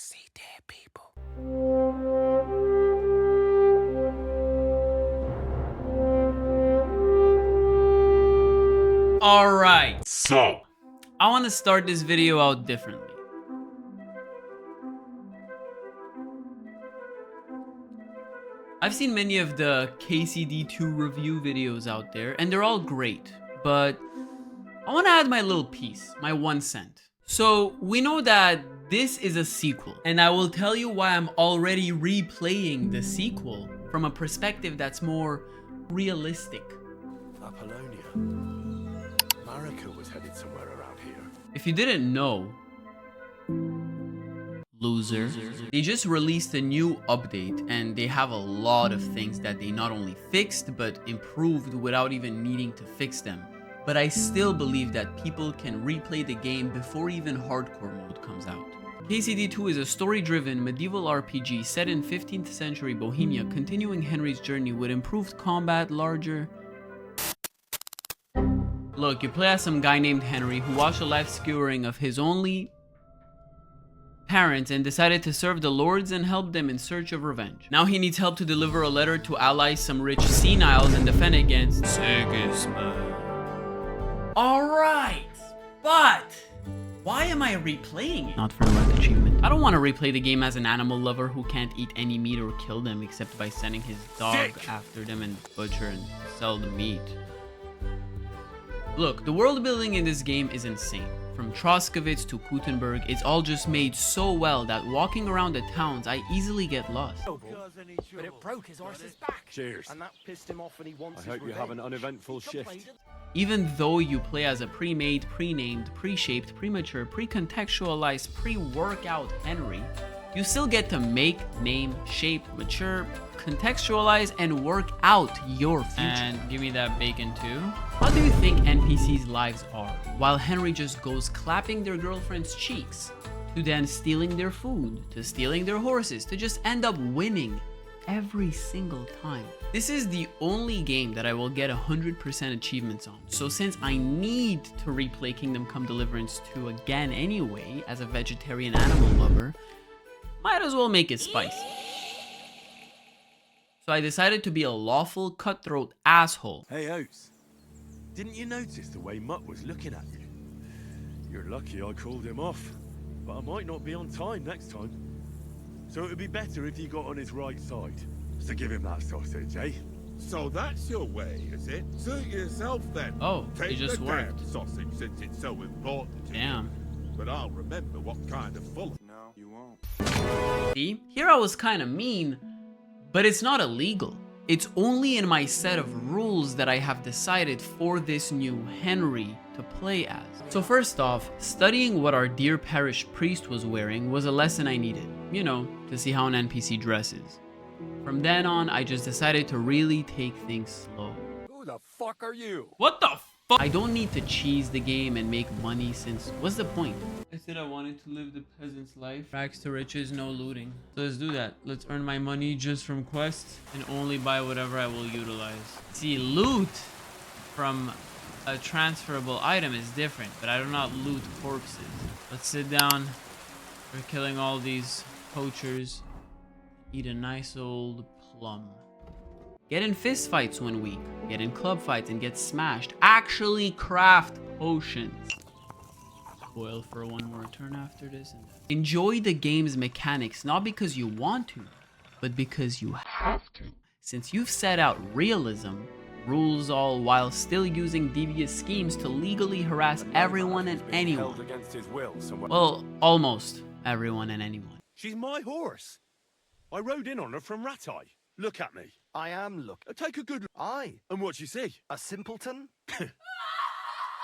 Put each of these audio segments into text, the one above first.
see dead people. Alright, so I want to start this video out differently. I've seen many of the KCD2 review videos out there, and they're all great, but I want to add my little piece, my 1 cent. So we know that this is a sequel, and I will tell you why I'm already replaying the sequel from a perspective that's more realistic. Apollonia. Marika was headed somewhere around here. If you didn't know, loser, they just released a new update and they have a lot of things that they not only fixed but improved without even needing to fix them. But I still believe that people can replay the game before even hardcore mode comes out. KCD2 is a story-driven medieval RPG set in 15th century Bohemia, continuing Henry's journey with improved combat, larger... Look, you play as some guy named Henry who watched a life skewering of his only parents and decided to serve the lords and help them in search of revenge. Now he needs help to deliver a letter to ally some rich seniles and defend against Sigismund. Alright, but why am I replaying it? Not for an achievement. I don't want to replay the game as an animal lover who can't eat any meat or kill them except by sending his dog after them and butcher and sell the meat. Look, the world building in this game is insane. From Troskowitz to Gutenberg, it's all just made so well that walking around the towns, I easily get lost. But it broke his horse's back. Cheers. And that pissed him off and he wants I hope you have an uneventful shift. Even though you play as a pre-made, pre-named, pre-shaped, premature, pre-contextualized, pre-workout Henry, you still get to make, name, shape, mature, contextualize, and work out your future. And give me that bacon too. How do you think NPCs' lives are? While Henry just goes clapping their girlfriend's cheeks, to then stealing their food, to stealing their horses, to just end up winning every single time. This is the only game that I will get 100% achievements on. So since I need to replay Kingdom Come Deliverance 2 again anyway, as a vegetarian animal lover, might as well make it spicy. So I decided to be a lawful cutthroat asshole. Hey, Oates. Didn't you notice the way Mutt was looking at you? You're lucky I called him off, but I might not be on time next time. So it would be better if you got on his right side. So give him that sausage, eh? So that's your way, is it? Suit yourself then. Oh, Take it just the worked. damn sausage since it's so important to Damn. you. But I'll remember what kind of full. No, you won't. See, here I was kind of mean, but it's not illegal. It's only in my set of rules that I have decided for this new Henry to play as. So first off, studying what our dear parish priest was wearing was a lesson I needed, you know, to see how an NPC dresses. From then on, I just decided to really take things slow. Who the fuck are you? What the fuck? I don't need to cheese the game and make money since what's the point? I said I wanted to live the peasant's life. Rags to riches, no looting. So let's do that. Let's earn my money just from quests and only buy whatever I will utilize. See, loot from a transferable item is different, but I do not loot corpses. Let's sit down. We're killing all these poachers. Eat a nice old plum. Get in fist fights when weak. Get in club fights and get smashed. Actually craft potions. Boil for one more turn after this. And enjoy the game's mechanics, not because you want to, but because you have to. Since you've set out realism, rules all while still using devious schemes to legally harass everyone and anyone. Held against his will somewhere. Well, almost everyone and anyone. She's my horse. I rode in on her from Ratai. Look at me. I am look. Take a good look. I, And what you see? a simpleton?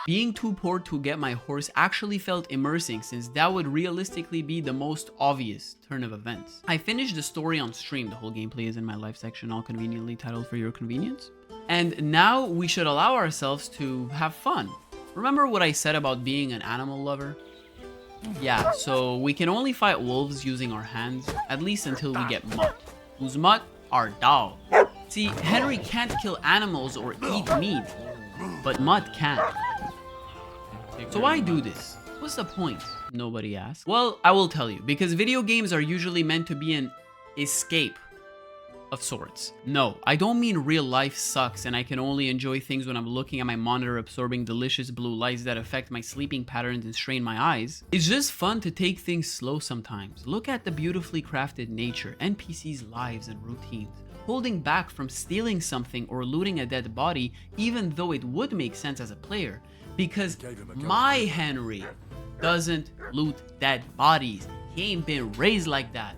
Being too poor to get my horse actually felt immersing since that would realistically be the most obvious turn of events. I finished the story on stream. The whole gameplay is in my life section, all conveniently titled for your convenience. And now we should allow ourselves to have fun. Remember what I said about being an animal lover? Yeah, so we can only fight wolves using our hands, at least until we get Mutt. Who's Mutt? Our dog. See, Henry can't kill animals or eat meat, but Mutt can. So why do this? What's the point? Nobody asked. Well, I will tell you, because video games are usually meant to be an escape of sorts. No, I don't mean real life sucks and I can only enjoy things when I'm looking at my monitor absorbing delicious blue lights that affect my sleeping patterns and strain my eyes. It's just fun to take things slow sometimes. Look at the beautifully crafted nature, NPCs' lives and routines. Holding back from stealing something or looting a dead body, even though it would make sense as a player, because my Henry doesn't loot dead bodies. He ain't been raised like that.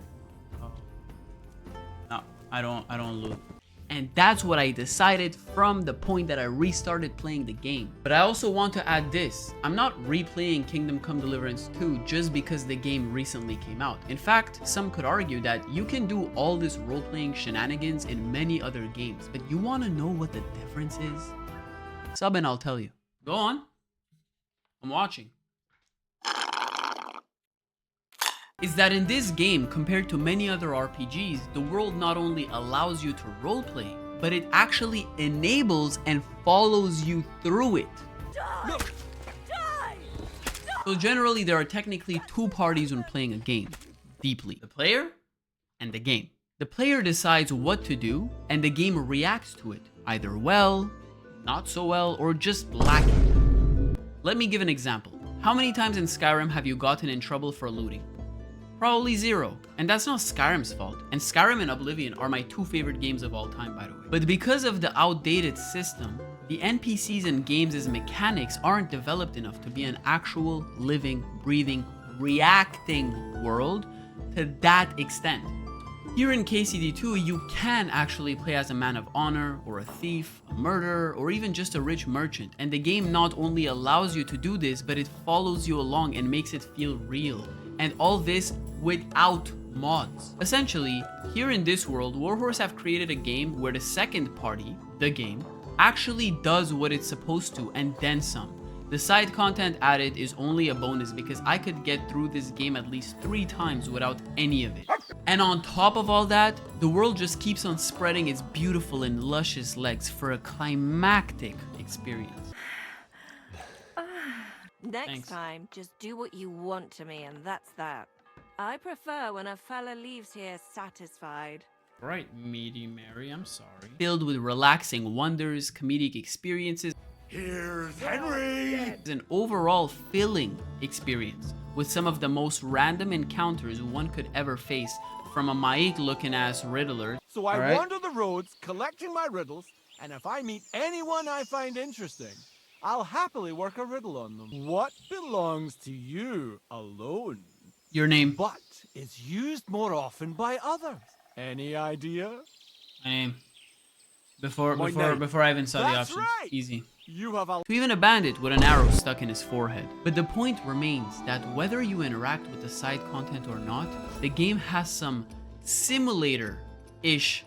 No, I don't loot. And that's what I decided from the point that I restarted playing the game. But I also want to add this. I'm not replaying Kingdom Come Deliverance 2 just because the game recently came out. In fact, some could argue that you can do all this role-playing shenanigans in many other games, but you want to know what the difference is? Sub and I'll tell you. Go on. I'm watching. Is that in this game, compared to many other RPGs, the world not only allows you to roleplay, but it actually enables and follows you through it. Die! Die! So generally, there are technically two parties when playing a game, deeply. The player and the game. The player decides what to do, and the game reacts to it, either well, not so well, or just lacking. Let me give an example. How many times in Skyrim have you gotten in trouble for looting? Probably 0. And that's not Skyrim's fault. And Skyrim and Oblivion are my 2 favorite games of all time, by the way. But because of the outdated system, the NPCs and games' mechanics aren't developed enough to be an actual, living, breathing, reacting world to that extent. Here in KCD2, you can actually play as a man of honor, or a thief, a murderer, or even just a rich merchant. And the game not only allows you to do this, but it follows you along and makes it feel real. And all this without mods. Essentially, here in this world, Warhorse have created a game where the second party, the game, actually does what it's supposed to and then some. The side content added is only a bonus because I could get through this game at least 3 times without any of it. And on top of all that, the world just keeps on spreading its beautiful and luscious legs for a climactic experience. Next time, just do what you want to me, and that's that. I prefer when a fella leaves here satisfied. Right, Meaty Mary, I'm sorry. Filled with relaxing wonders, comedic experiences. Here's Henry! It's an overall filling experience with some of the most random encounters one could ever face, from a Maik looking ass riddler. So I wander the roads collecting my riddles, and if I meet anyone I find interesting, I'll happily work a riddle on them. What belongs to you alone, Your name. but is used more often by others? Any idea? My name. Before My name. I even saw the That's options. right. Easy. You have a To even a bandit with an arrow stuck in his forehead. But the point remains that whether you interact with the side content or not, the game has some simulator-ish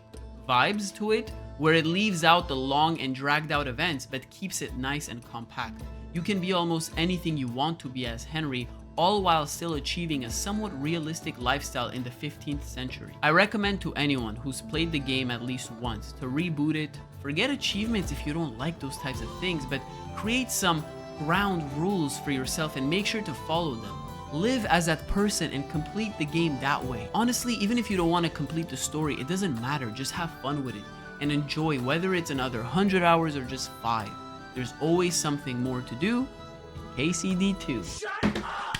vibes to it, where it leaves out the long and dragged out events but keeps it nice and compact. You can be almost anything you want to be as Henry, all while still achieving a somewhat realistic lifestyle in the 15th century. I recommend to anyone who's played the game at least once to reboot it. Forget achievements if you don't like those types of things, but create some ground rules for yourself and make sure to follow them. Live as that person and complete the game that way. Honestly, even if you don't want to complete the story, it doesn't matter, just have fun with it and enjoy, whether it's another 100 hours or just 5. There's always something more to do. KCD2. Shut up!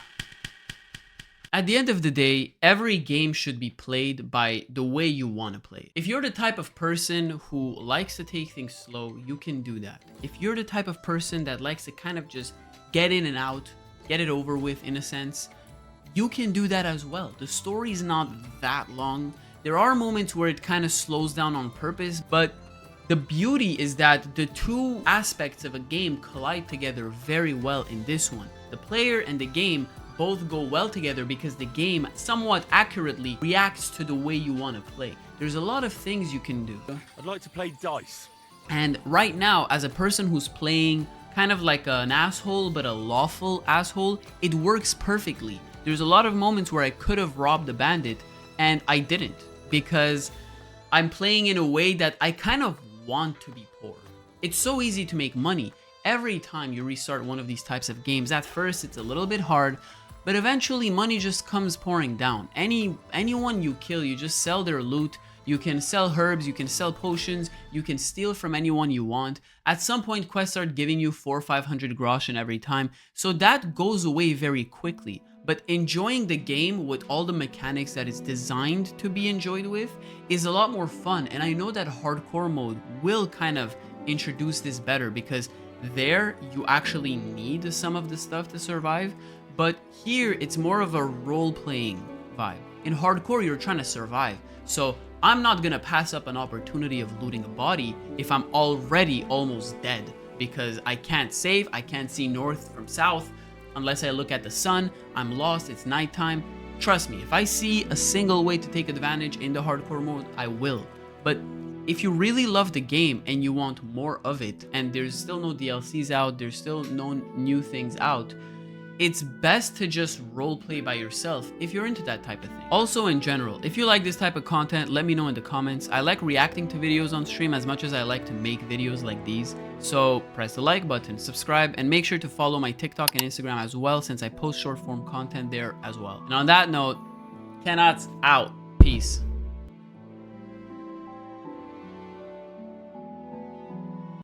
At the end of the day, every game should be played by the way you want to play it. If you're the type of person who likes to take things slow, you can do that. If you're the type of person that likes to kind of just get in and out, get it over with in a sense, you can do that as well. The story's not that long. There are moments where it kind of slows down on purpose, but the beauty is that the two aspects of a game collide together very well in this one. The player and the game both go well together because the game somewhat accurately reacts to the way you want to play. There's a lot of things you can do. I'd like to play dice. And right now, as a person who's playing kind of like an asshole, but a lawful asshole, it works perfectly. There's a lot of moments where I could have robbed a bandit, and I didn't, because I'm playing in a way that I kind of want to be poor. It's so easy to make money. Every time you restart one of these types of games, at first it's a little bit hard, but eventually money just comes pouring down. Anyone you kill, you just sell their loot. You can sell herbs, you can sell potions, you can steal from anyone you want. At some point, quests start giving you 400 or 500 groschen every time, so that goes away very quickly. But enjoying the game with all the mechanics that it's designed to be enjoyed with is a lot more fun, and I know that hardcore mode will kind of introduce this better, because there you actually need some of the stuff to survive, but here it's more of a role-playing vibe. In hardcore, you're trying to survive, so I'm not gonna pass up an opportunity of looting a body if I'm already almost dead, because I can't save, I can't see north from south unless I look at the sun. I'm lost, it's nighttime. Trust me, if I see a single way to take advantage in the hardcore mode, I will. But if you really love the game and you want more of it, and there's still no DLCs out, there's still no new things out, it's best to just roleplay by yourself if you're into that type of thing. Also, in general, if you like this type of content, let me know in the comments. I like reacting to videos on stream as much as I like to make videos like these. So press the like button, subscribe, and make sure to follow my TikTok and Instagram as well, since I post short form content there as well. And on that note, Kenat's out. Peace.